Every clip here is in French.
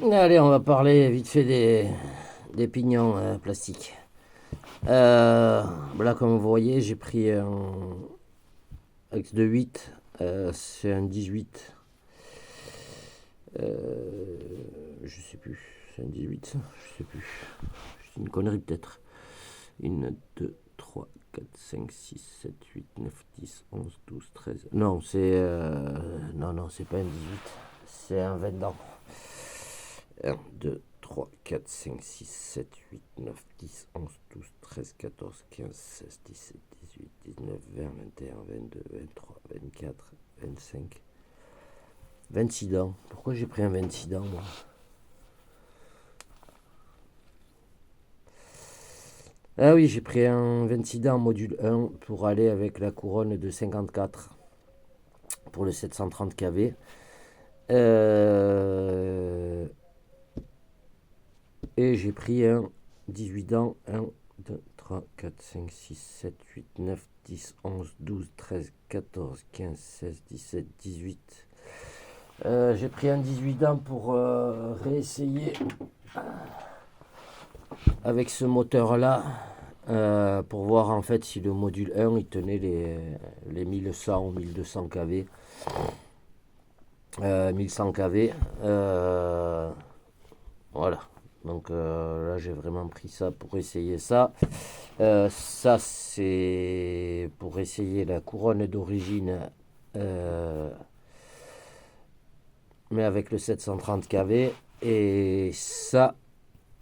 Allez, on va parler vite fait des pignons plastiques. Là, comme vous voyez, j'ai pris un X de 8. C'est un 18. Je sais plus. C'est un 18 ça. Je sais plus. C'est une connerie peut-être. 1, 2, 3, 4, 5, 6, 7, 8, 9, 10, 11, 12, 13. Non, c'est. Non, c'est pas un 18. C'est un 20 dents. 1, 2, 3, 4, 5, 6, 7, 8, 9, 10, 11, 12, 13, 14, 15, 16, 17, 18, 19, 20, 21, 22, 23, 24, 25, 26 dents. Pourquoi j'ai pris un 26 dents, moi? Ah oui, j'ai pris un 26 dents module 1 pour aller avec la couronne de 54 pour le 730 kV. Et j'ai pris un 18 dents, 1, 2, 3, 4, 5, 6, 7, 8, 9, 10, 11, 12, 13, 14, 15, 16, 17, 18. J'ai pris un 18 dents pour réessayer avec ce moteur-là, pour voir en fait si le module 1 il tenait les 1100 ou 1200 kV. 1100 kV. Voilà. Donc là, j'ai vraiment pris ça pour essayer ça. Ça, c'est pour essayer la couronne d'origine, mais avec le 730 kV. Et ça,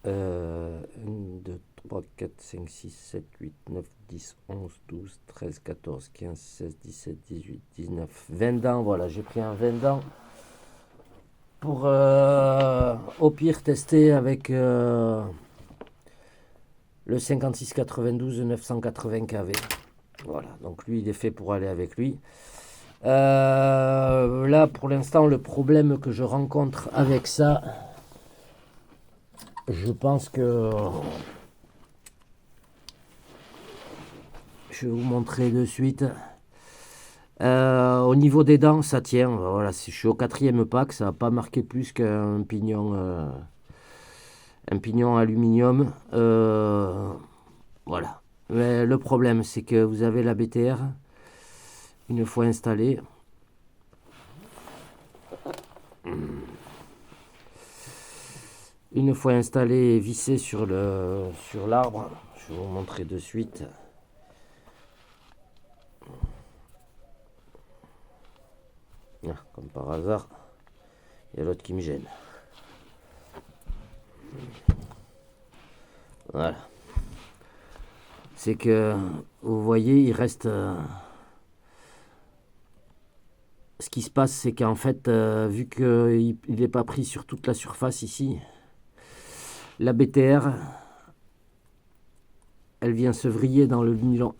1, 2, 3, 4, 5, 6, 7, 8, 9, 10, 11, 12, 13, 14, 15, 16, 17, 18, 19, 20 dents. Voilà, j'ai pris un 20 dents pour au pire tester avec le 5692 980 kV. Voilà, donc lui il est fait pour aller avec lui. Là pour l'instant le problème que je rencontre avec ça, je pense que je vais vous montrer de suite. Au niveau des dents, ça tient. Voilà, je suis au 4e pack, ça n'a pas marqué plus qu'un pignon, un pignon aluminium. Voilà. Mais le problème, c'est que vous avez la BTR, une fois installée. Une fois installée et vissée sur l'arbre, je vais vous montrer de suite. Ah, comme par hasard, il y a l'autre qui me gêne. Voilà. C'est que, vous voyez, il reste... ce qui se passe, c'est qu'en fait, vu qu'il n'est pas pris sur toute la surface ici, la BTR, elle vient se vriller dans le nylon.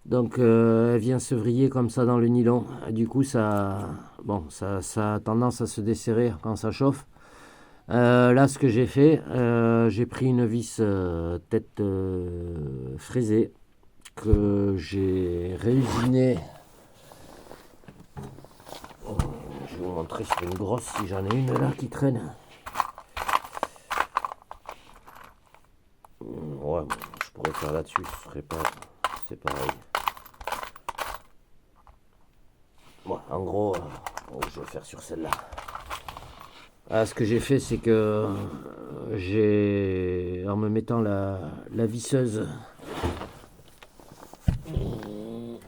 Donc elle vient se vriller comme ça dans le nylon. Et du coup, ça a tendance à se desserrer quand ça chauffe. Là, ce que j'ai fait, j'ai pris une vis tête fraisée que j'ai réusinée. Je vais vous montrer sur une grosse si j'en ai une là qui traîne. Ouais, je pourrais faire là-dessus, ce serait pas. C'est pareil. Bon, en gros, je vais faire sur celle-là. Ce que j'ai fait, c'est que en me mettant la visseuse. Non,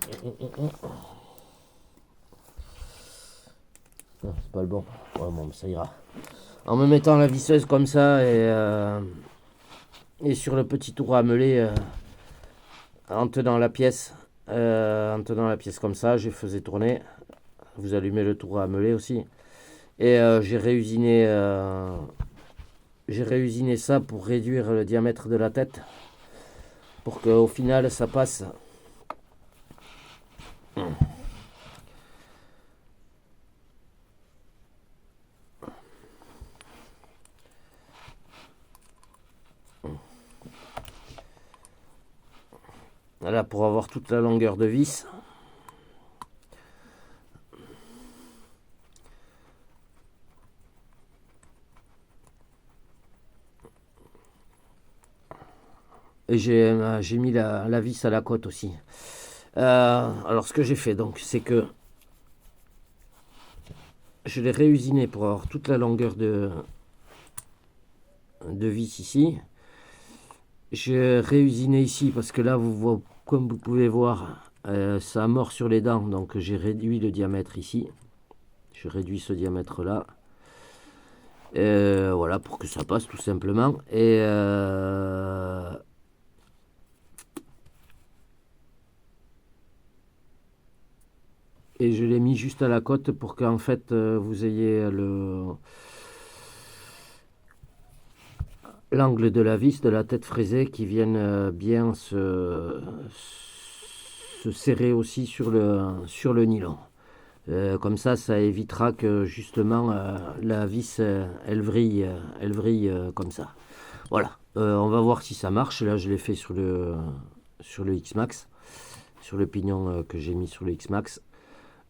c'est pas le bon. Ouais, bon, ça ira. En me mettant la visseuse comme ça et sur le petit tour à meuler, en tenant la pièce, comme ça, je faisais tourner. Vous allumez le tour à meuler aussi. Et j'ai réusiné ça pour réduire le diamètre de la tête, pour qu'au final ça passe. Voilà, pour avoir toute la longueur de vis. Et j'ai mis la vis à la côte aussi. Alors ce que j'ai fait donc, c'est que je l'ai réusiné pour avoir toute la longueur de vis ici. J'ai réusiné ici parce que là, comme vous pouvez voir, ça mord sur les dents. Donc j'ai réduit le diamètre ici. Je réduis ce diamètre là. Voilà, pour que ça passe tout simplement. Et je l'ai mis juste à la côte pour qu'en fait vous ayez l'angle de la vis, de la tête fraisée qui vienne bien se serrer aussi sur le nylon. Comme ça évitera que justement la vis elle vrille comme ça. Voilà, on va voir si ça marche. Là je l'ai fait sur le X-Max, sur le pignon que j'ai mis sur le X-Max.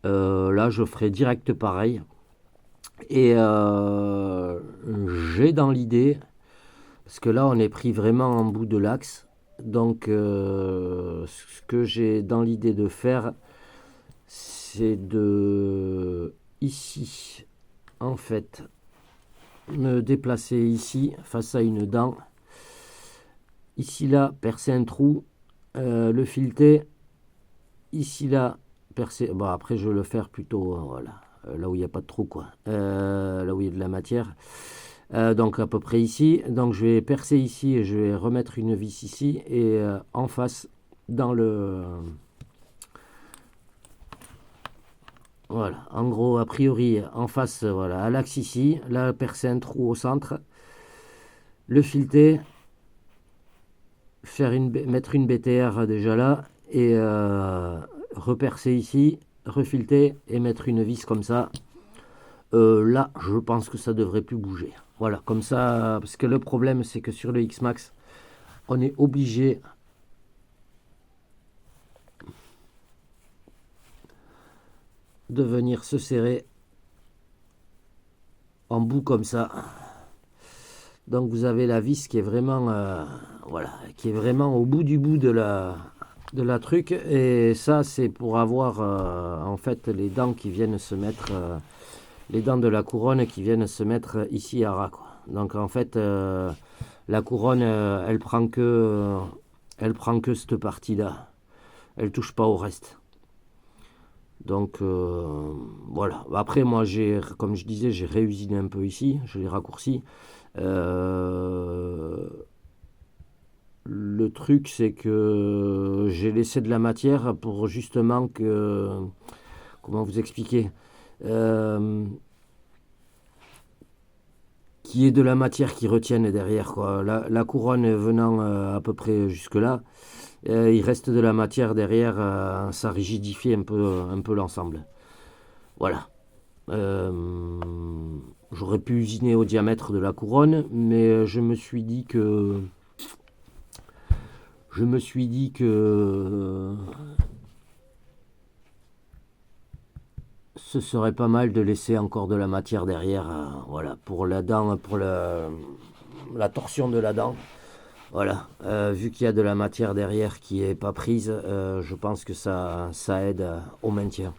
Là je ferai direct pareil. Et j'ai dans l'idée, parce que là on est pris vraiment en bout de l'axe, donc ce que j'ai dans l'idée de faire, c'est de ici en fait me déplacer ici face à une dent, ici là percer un trou, le fileter, ici là percer, bon après je vais le faire plutôt voilà, là où il n'y a pas de trou quoi, là où il y a de la matière. Donc à peu près ici, donc je vais percer ici et je vais remettre une vis ici et en face dans le voilà, en gros a priori en face voilà à l'axe ici, là percer un trou au centre, le fileter, mettre une BTR déjà là et repercer ici, refilter et mettre une vis comme ça. Là je pense que ça devrait plus bouger. Voilà, comme ça, parce que le problème c'est que sur le X-Max, on est obligé de venir se serrer en bout comme ça. Donc vous avez la vis qui est vraiment, voilà, qui est vraiment au bout du bout de la truc. Et ça c'est pour avoir en fait les dents qui viennent se mettre, les dents de la couronne qui viennent se mettre ici à ras, quoi. Donc en fait la couronne elle prend que cette partie là, elle touche pas au reste. Donc voilà. Après moi comme je disais, j'ai réusiné un peu ici, je l'ai raccourci. Le truc c'est que j'ai laissé de la matière pour justement que, comment vous expliquer, qu'il y ait de la matière qui retienne derrière, quoi. La couronne venant à peu près jusque là, il reste de la matière derrière, ça rigidifie un peu l'ensemble. Voilà. J'aurais pu usiner au diamètre de la couronne, mais je me suis dit que ce serait pas mal de laisser encore de la matière derrière, voilà, pour la dent, pour la torsion de la dent. Voilà, vu qu'il y a de la matière derrière qui est pas prise, je pense que ça aide au maintien.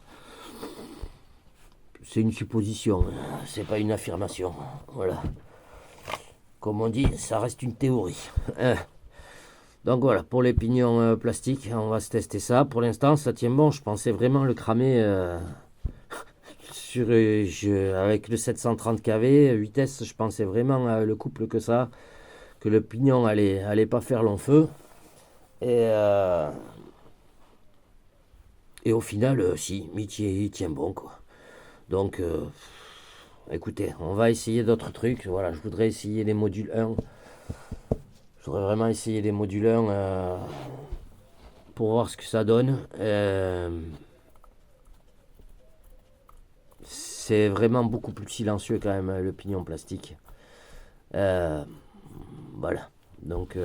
C'est une supposition, c'est pas une affirmation. Voilà. Comme on dit, ça reste une théorie. Donc voilà, pour les pignons plastiques, on va se tester ça. Pour l'instant, ça tient bon. Je pensais vraiment le cramer avec le 730 kV, vitesse. Je pensais vraiment le couple que le pignon allait pas faire long feu. Et au final, si, il tient bon, quoi. Donc, écoutez, on va essayer d'autres trucs. Voilà, je voudrais essayer les modules 1. Je voudrais vraiment essayer les modules 1 pour voir ce que ça donne. C'est vraiment beaucoup plus silencieux quand même, le pignon plastique. Voilà. Donc,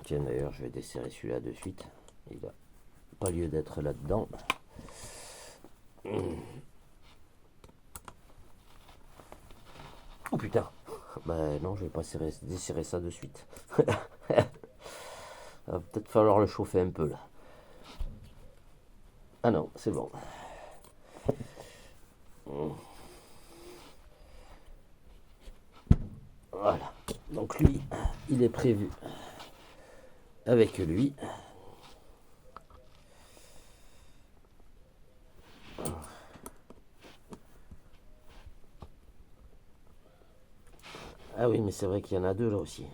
tiens d'ailleurs, je vais desserrer celui-là de suite. Il n'a pas lieu d'être là-dedans. Oh putain. Ben non, je vais pas desserrer ça de suite. va peut-être falloir le chauffer un peu là. Ah non, c'est bon. Voilà. Donc lui, il est prévu avec lui. Ah oui, mais c'est vrai qu'il y en a deux là aussi.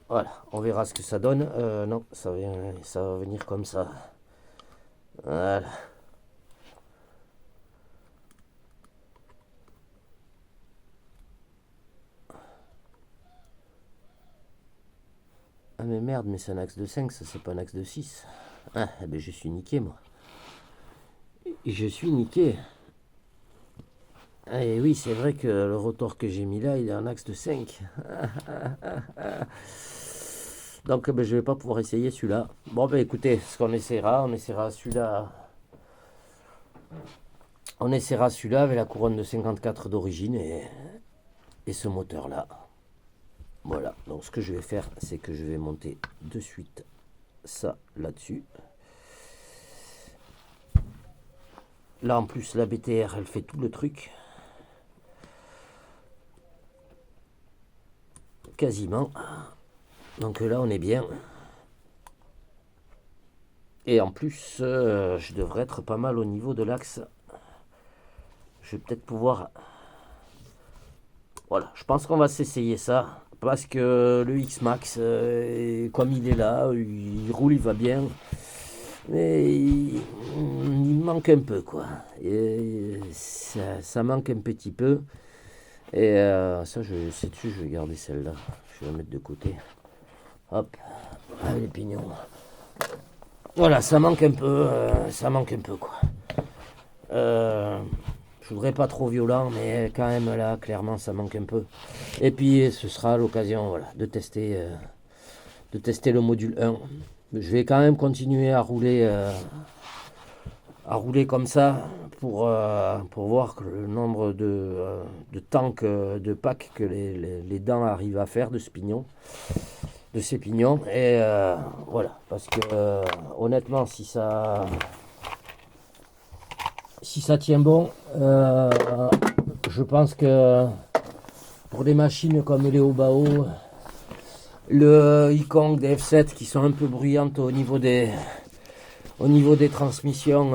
Voilà, on verra ce que ça donne. Non, ça va venir comme ça. Voilà. Ah mais merde, mais c'est un axe de 5, ça c'est pas un axe de 6. Ah, eh ben je suis niqué moi. Je suis niqué. Ah, et oui, c'est vrai que le rotor que j'ai mis là, il est en axe de 5. Donc ben, je vais pas pouvoir essayer celui-là. Bon ben écoutez, ce qu'on essaiera, on essaiera celui-là. On essaiera celui-là avec la couronne de 54 d'origine et ce moteur-là. Voilà, donc ce que je vais faire, c'est que je vais monter de suite ça là-dessus. Là en plus, la BTR, elle fait tout le truc. Quasiment. Donc là, on est bien. Et en plus, je devrais être pas mal au niveau de l'axe. Je vais peut-être pouvoir... Voilà, je pense qu'on va s'essayer ça. Parce que le X-Max, comme il est là, il roule, il va bien. Mais il manque un peu, quoi. Et ça manque un petit peu. Et ça, c'est dessus, je vais garder celle-là. Je vais la mettre de côté. Hop, avec les pignons. Voilà, ça manque un peu, quoi. Je voudrais pas trop violent, mais quand même là, clairement, ça manque un peu. Et puis, ce sera l'occasion, voilà, de tester le module 1. Je vais quand même continuer à rouler comme ça pour voir que le nombre de tanks, de packs que les dents arrivent à faire de ce pignon. De ces pignons et voilà, parce que honnêtement, si ça tient bon, je pense que pour des machines comme les Obao, le Ikong, des F7 qui sont un peu bruyantes au niveau des transmissions,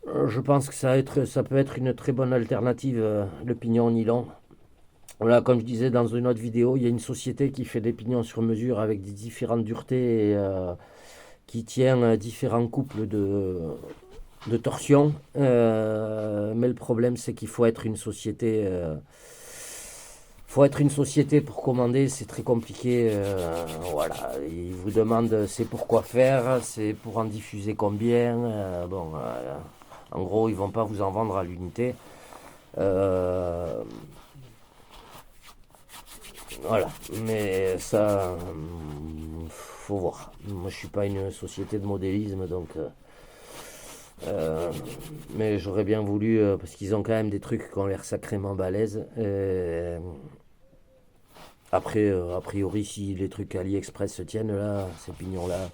je pense que ça peut être une très bonne alternative, le pignon nylon. Voilà, comme je disais dans une autre vidéo, il y a une société qui fait des pignons sur mesure avec des différentes duretés et qui tient différents couples de torsion. Mais le problème, c'est qu'il faut être une société. Pour commander, c'est très compliqué. Voilà, ils vous demandent c'est pour quoi faire, c'est pour en diffuser combien. En gros, ils vont pas vous en vendre à l'unité. Voilà, mais ça, faut voir. Moi, je suis pas une société de modélisme, donc. Mais j'aurais bien voulu, parce qu'ils ont quand même des trucs qui ont l'air sacrément balèzes. Après, a priori, si les trucs AliExpress se tiennent là, ces pignons-là,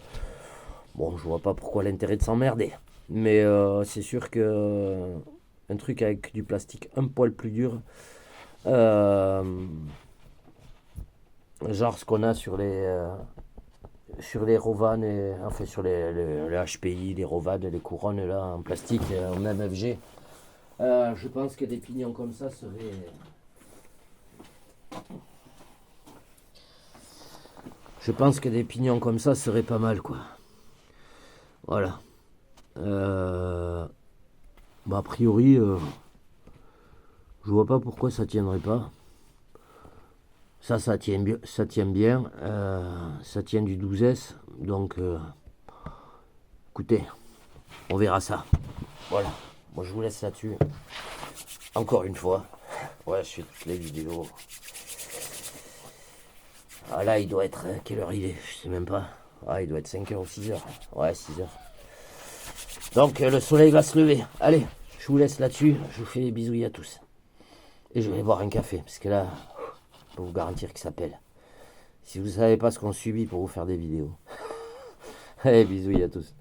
bon, je vois pas pourquoi l'intérêt de s'emmerder. Mais c'est sûr que un truc avec du plastique un poil plus dur. Genre ce qu'on a sur les Rovan, enfin sur les HPI, les Rovan, les couronnes là en plastique, même FG. Je pense que des pignons comme ça seraient. Je pense que des pignons comme ça seraient pas mal, quoi. Voilà. A priori, je vois pas pourquoi ça tiendrait pas. Ça tient bien, ça tient du 12S, donc écoutez, on verra ça. Voilà, moi je vous laisse là-dessus. Encore une fois, ouais, je fais toutes les vidéos. Ah là, il doit être, quelle heure il est? Je sais même pas. Ah, il doit être 5h ou 6h. Ouais, 6h. Donc le soleil va se lever. Allez, Je vous laisse là-dessus. Je vous fais des bisous à tous. Et je vais boire un café, parce que là, je peux vous garantir que ça pèle. Si vous ne savez pas ce qu'on subit pour vous faire des vidéos. Allez, bisous à tous.